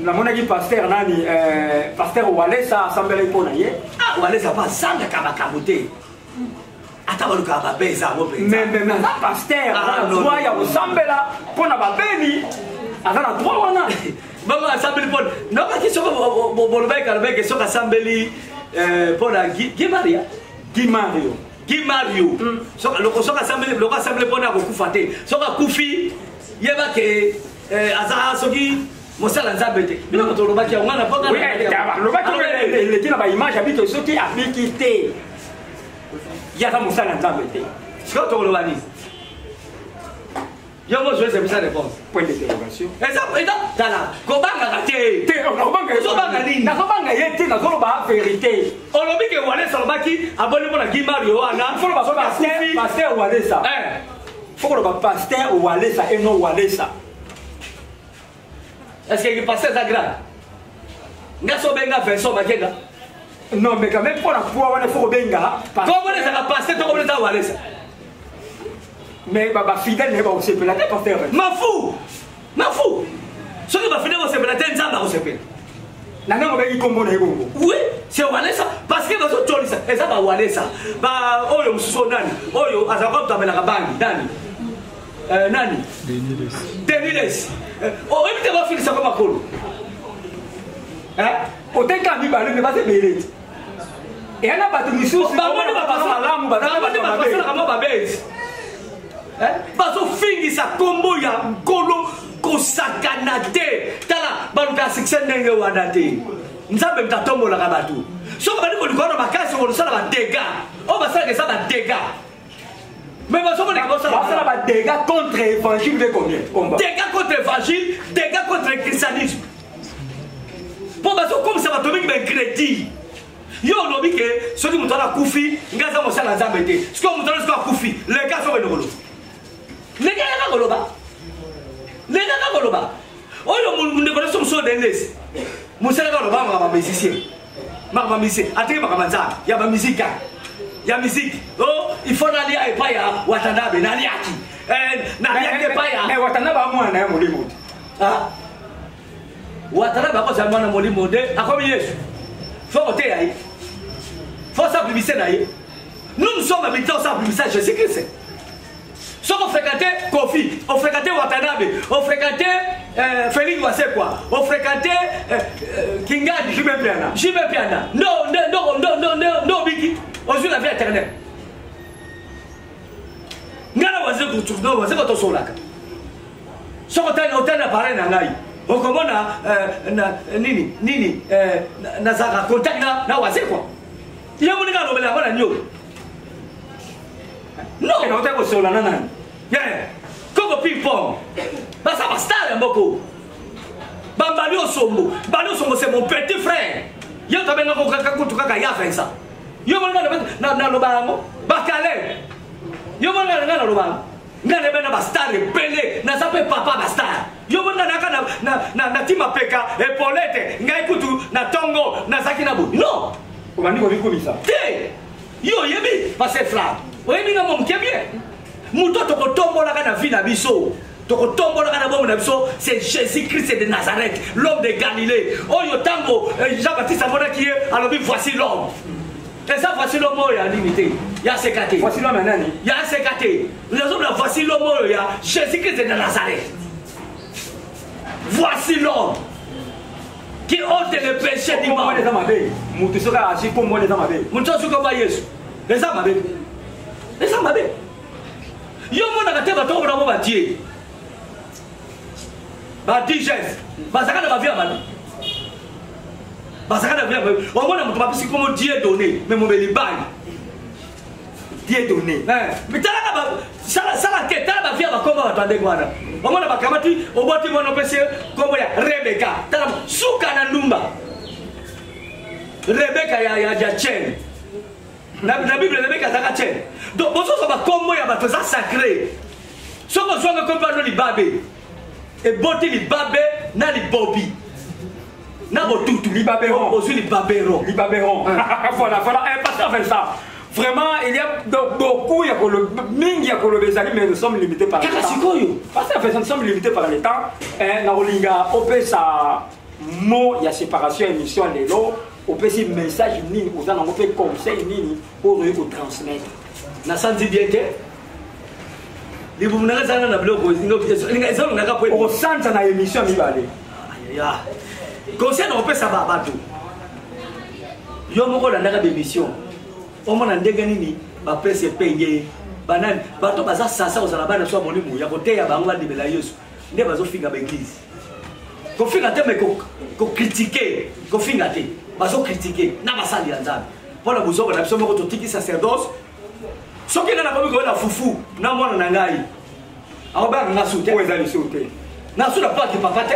La monnaie qui pasteur nani, pasteur Wallet ça semble répond. Ah, Wallet ça pas ça la kabakaboté. Attends, le kababé ça mais pasteur, droit ya semble là, pour na babeni. Avant la droit wana. Maman assemblée pour. Non, pas qui sont bon le bec que sont assemblée pour la Guy Maria. Guy Mario, le conseil assemblée pour la Koufate, sur la Koufi, il y a que Azara Sogi, Moussala Zabete. Il y a un peu de bac, on a pas de le bac, il y a une image habituée, ce qui a quitté. yaza mosala nzambe te sikoyo tokoloba nini yo mo jouer c'est ça réponse point d'interrogation tala kobangaka te ozobanga nini nazobanga ye te nazoloba vérité olobi ke walesa alobaki aboni mpo na gimario wana paster walesa fokoloba paster walesa eno walesa est-ce que paster eza grave nga so benga Vincent Makenga non mais quand même pour la foi wana foko benga comment ezaka paster to comment eza walesa mais bafidèle naye bakosepela te paster mafu soki bafidèle bakosepela te nzambe akosepela na ntango bengi kombo na ye bongo oui c'est walesa parce que bazotolisa eza bawalesa oyo mosusu nani oyo azalaka kotabelaka bangi nani Deniles oyebi te bafilisa ko makolo oteka mibale me basebele eya na bato misusu bamoni bapasalaka mo babezi bazofingisa kombo ya nkolo kosakana te tala baluka succès ndenge wana te nzambe mtatombolaka bato soki bali kolikwana makasi kolosala badega oyo basalaka eza badega mais basala badega contre évangile de combien dégâts contre évangile dégâts contre christianisme mpo bazokomisa bato mingi bainkredi yo olobi ke soki moto wana akufi ngai aza mosala nzambe te sikoyo moto wana sikoyo akufi lega soko ende koloba lega yaka koloba oyo ndeko na so mosusu denesi mosala kaka loba makambo bamusicien makambo bamusicien ateki makambo nzambe ya bamusika ya musike il faut nalia epai ya watanabe naliaki naliaki epai ya mais watanabe amwana na ye molimo te watanabe akozala mwana molimo nde akomi yesu fo koteya ye fo sa publicité na ye nous sommes habités au centre publicité Jésus Christ soki ofréquenté Kofi ofréquenté watanabe ofréquenté Félix Wasekwa ofréquenté Kingadi Jibe Piana no biki ozwi la vie éternelle ngana wazeko tosolaka soko otani appareil na ngai okomona nini nazaka contact na wazekwa ye moninga alobela yango na nio non otaki kosolana nani koko ping-pong baza bastar ya mboko bambali osombo c'est mon petit frère ye tobengako kaka kutu kaka ya Vincent yo moninga naloba yango bakale yo moninga nga naloba yango nga nebena bastar ebele naza mpe papa bastar yo moninga naka na tima peka epolete ngai kutu na tongo nazaki na boyi non obandi kobikomisa te yo oyebi pase flamme oyebi nga momuke bien moto tokotombolaka na vie na biso tokotombolaka na bomo na biso c'est Jésus-Christ de Nazareth l'homme de Galilée oyo tango Jean-Baptiste amonaki ye alobi voici l'homme eza voici l'homme oyo ya nini te ya seka te voici l'homme ya nani ya seka te nazomona voici l'homme oyo ya Jésus-Christ de Nazareth voici l'homme qui ôte le péché du monde mutu soki asi kombo eza mabe mutu soki komba Yesu eza mabe yo monaka te bato bona mo batie badigeste bazaka na bavia babi bazaka na bavia babi omona moto bapesi komo die donné mais mobeli bani die donné mais talaka sala te tala bavia bakomba bato andenge wana omona bakamati oboti mona opesi kombo ya Rebeka tala suka na ndumba Rebeka ya chene na Bible Rebeka azaka chene donc bozoso bakombo ya bato eza sacré soko ozwanga kombo ano libabe eboti libabe na libobi na botutu libaberon ozwi libaberon voilà pasteur Vincent vraiment il y a beaucoup ya koloba mingi ya koloba ezali mais nous sommes limités par le temps pasteur Vincent nous sommes limités par le temps na kolinga opesa mot ya séparation émission lelo opesi message nini oza nango mpe conseil nini oyo oyi kotransmettre nasanzi bien te libumu nanga ezalanga na biloko ezalongaka po okosanza na émission mibale conseil na kopesa bato yo moko olandaka bémission omona ndenge nini bapresse epenge banani bato baza sasa kozala bana so ya molimo ya koteya bango bandimela yesu nde bazofinga baeglise kofinga te me kokritike kofinga te bazokritike na basali ya nzambe mpona bozoko na biso moko totiki sacerdoce Ce qui est là, comme la foufou, na moi na ngai. Aoba na souté. Où est allé sauter? Na sou la pas de papa te.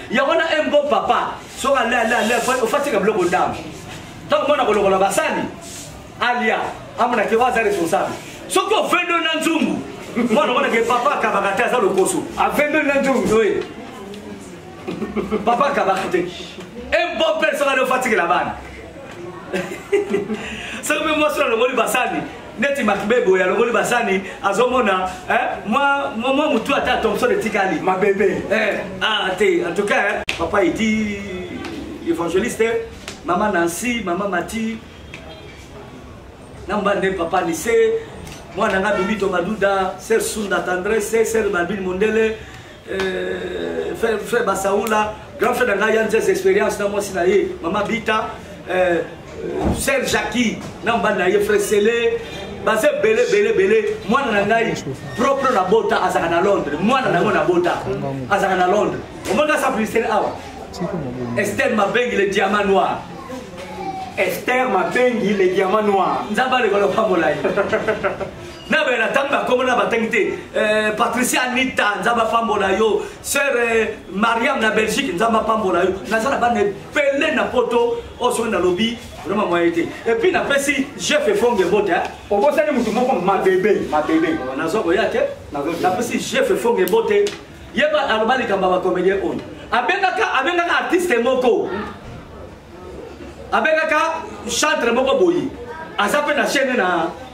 Il y a un bon papa. So là, au fait comme le dame. Donc moi na ko la basani. Alia, amana ke waza responsable. Ce qu'on fait de Nanzungu. Moi na ko papa kabakata za le koso. À 22 Nanzungu. Oui. Papa kabakate. Un bon personne à fatiguer la banne. Ça me moi sur le moli basani. Neti makibebo ya le moli basani azomona moi mutu ata Thompson de Tikali Ma bébé. En tout cas papa il dit évangéliste maman Nancy maman Mati nambande papa lycée moi nanga bibi to maduda sœur Sunda Tendresse sœur Babine Mondele frère Basaoula grand frère nanga yanzes expérience na moi sinaye maman Bita sœur Jackie nambande na ye frère Sélé basé belé moi nanga propre na bota azaka na Londres moi nanga na bota azaka na Londres au moins ça publicité awa Esther Mabengi le diamant noir. Esther Mabengi le diamant noir. Nzamba le kolo pamolai. Na bela tamba comme na batangite Patricia Anita nzamba pambola yo sœur Mariam na Belgique nzamba pambola yo na sala bane pelé na poto o so na lobby vraiment moi été et puis na pesi chef fonge bote Au bout de mutu moko ma bébé. na zo ya te na pesi chef fonge bote yeba alobali kamba ba comédien on abengaka artiste moko abengaka chanteur moko boyi azape na chaîne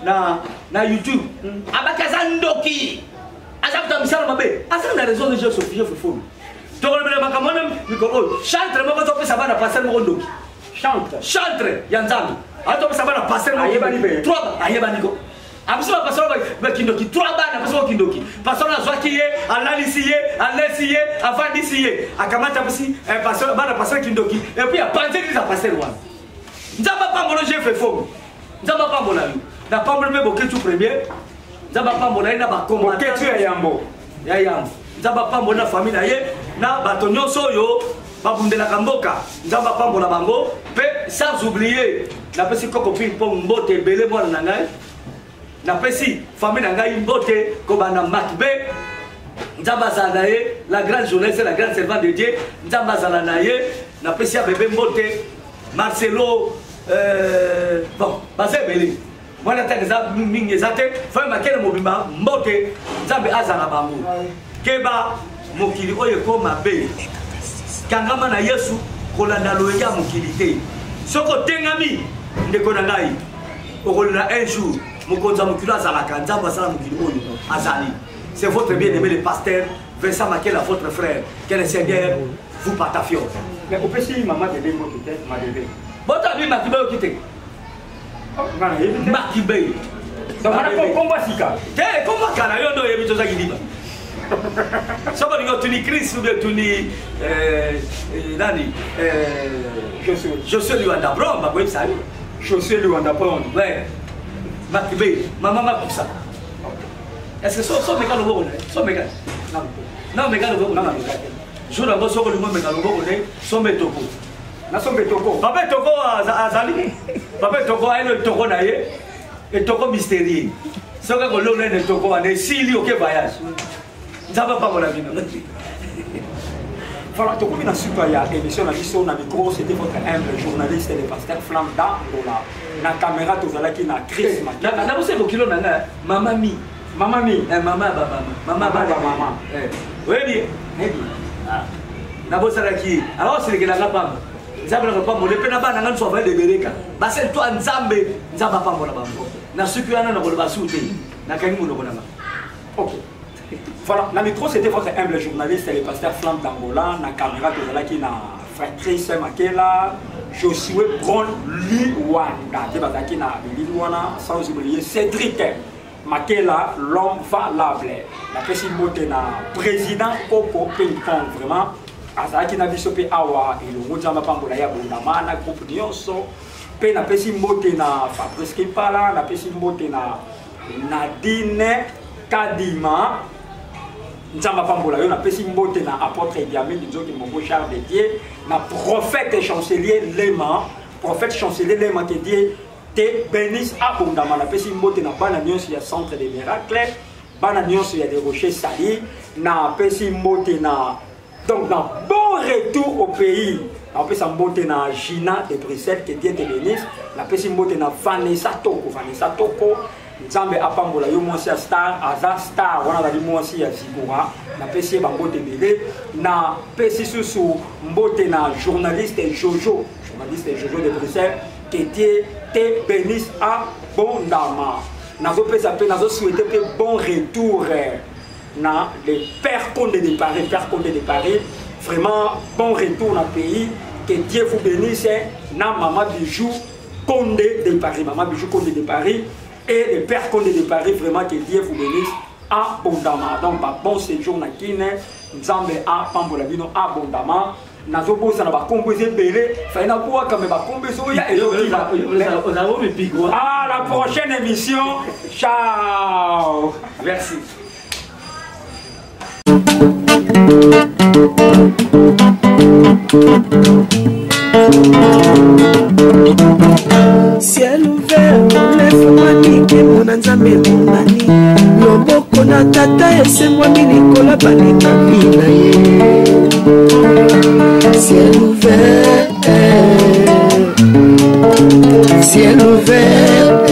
na YouTube abakaza ndoki azape misala mabe asa na raison de jeu Sophie Fofo to ko bele makamona miko chanteur moko to pesa bana passer moko ndoki chanteur ya nzambi ato pesa bana passer moko ayeba ni be 3 ayeba niko abisoma passer ba kindoki 3 bana passer kindoki passer na zwaki ye analysiye alesiye avandisiye akamata pesi passer bana passer kindoki et puis a penser que ça passer loin nzamba pambola chef Fofo nzamba pambola yo na pambola me boketu premier nzamba pambola na ba komba Boketu ya yambo. ya yambo nzamba pambola na famille na ye na bato nyonso yo babundelaka mboka nzamba pambola bango pe sans oublier na pesi koko ping pong mbote belé mwana na ngai na pesi famille na ngai mbote ko bana makbe nzamba zala ye la grande journée c'est la grande servante de Dieu nzamba zala na ye na pesi ya bébé mbote Marcelo bon basé belé moi na tanga mingi zate fa makele mobimba mbote nzambe azala bango keba mokili oyo ko mabe kangama na Yesu kolanda loya mokili te soko tengami ndeko na ngai okolina un jour mokonza mokili azalaka nzambe asala mokili oyo azali c'est votre bien-aimé le pasteur Vincent Makela votre frère que le Seigneur vous patafio Mais au petit maman de bébé peut-être ma bébé. bota bi makibe okite makibe Donc on a combat sika. te komba kana yo ndo yebi toza kidiba soko ningo tuni Chris ou bien tuni nani Josué Luanda bro ba kweb sabi Josué Luanda prendre. ouais makibe mama makusa est-ce que so meka lo boko so meka non meka lo boko non jour ngo soko lo meka lo boko ne so metoko Na sombe toko. papa toko azali papa toko ayo toko na ye et toko mystérieux soka ko lo ne toko ane sili ok voyage nzaba pa mola bino Voilà, tout comme dans super ya émission na biso na micro, c'était votre humble journaliste le pasteur Flamme d'Angola. Na caméra tozala ki na Chris Makela. na bose ko kilo na nga mama mi Mama mi. mama oui bien na bosala ki alors c'est que na pamba nzambe na pamba le pena bana ngani sofa de bereka base toi nzambe nzamba pamba na bango na sukiana na ko ba sute na kangi mo na Ok. Voilà, la micro c'était votre humble journaliste, le pasteur Flamme d'Angola. Na caméra tozala ki na frère Chris Makela, Josué Bron Luanda. Qui bazaki na Luanda sans oublier Cédric Makela, l'homme valable. La présidente na président Coco Ping Pong vraiment. Azaki na biso pe awa elongo nzamba pambola ya bondama na groupe nyonso pe na pesi mbote na Fabrice Kipala na pesi mbote na Nadine Kadima nzamba pambola yo na pesi mbote na apôtre Diamé Nzoki Mongo Charles de Dieu na prophète chancelier Lema qui dit te bénisse abondamment. Na pesi mbote na bana nyonso ya centre des miracles, bana nyonso ya des rochers salis, na pesi mbote na donc na bon retour au pays. Na pesi mbote na Gina de Bruxelles, que Dieu te bénisse. Na pesi mbote na Vanessa Toko. Nzambe apambola yo mwasi ya star, aza star, wana dali mwasi ya Zigura. Na pesi ba mbote bele, na pesi susu mbote na journaliste Jojo de Bruxelles, que Dieu te bénisse abondamment. Nazo pesa pe nazo souhaiter pe bon retour na le Père Condé de Paris, vraiment bon retour dans le pays, que Dieu vous bénisse, na Maman Bijou Condé de Paris, et le Père Condé de Paris, vraiment que Dieu vous bénisse abondamment. Donc, bon séjour na Kine, Nzambe a pambola bino abondamment. Nazo bosa na ba composer belé, fa na quoi comme ba composer ya à la prochaine émission. Ciao. Merci. Ciel ouvert, lève-moi nique mon Nzambe monani. Loboko na tata ese moi milikola balinga bina ye. Ciel ouvert, ciel ouvert,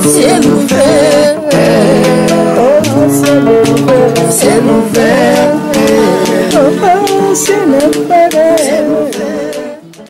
ciel ouvert, oh ciel ouvert, ciel ouvert.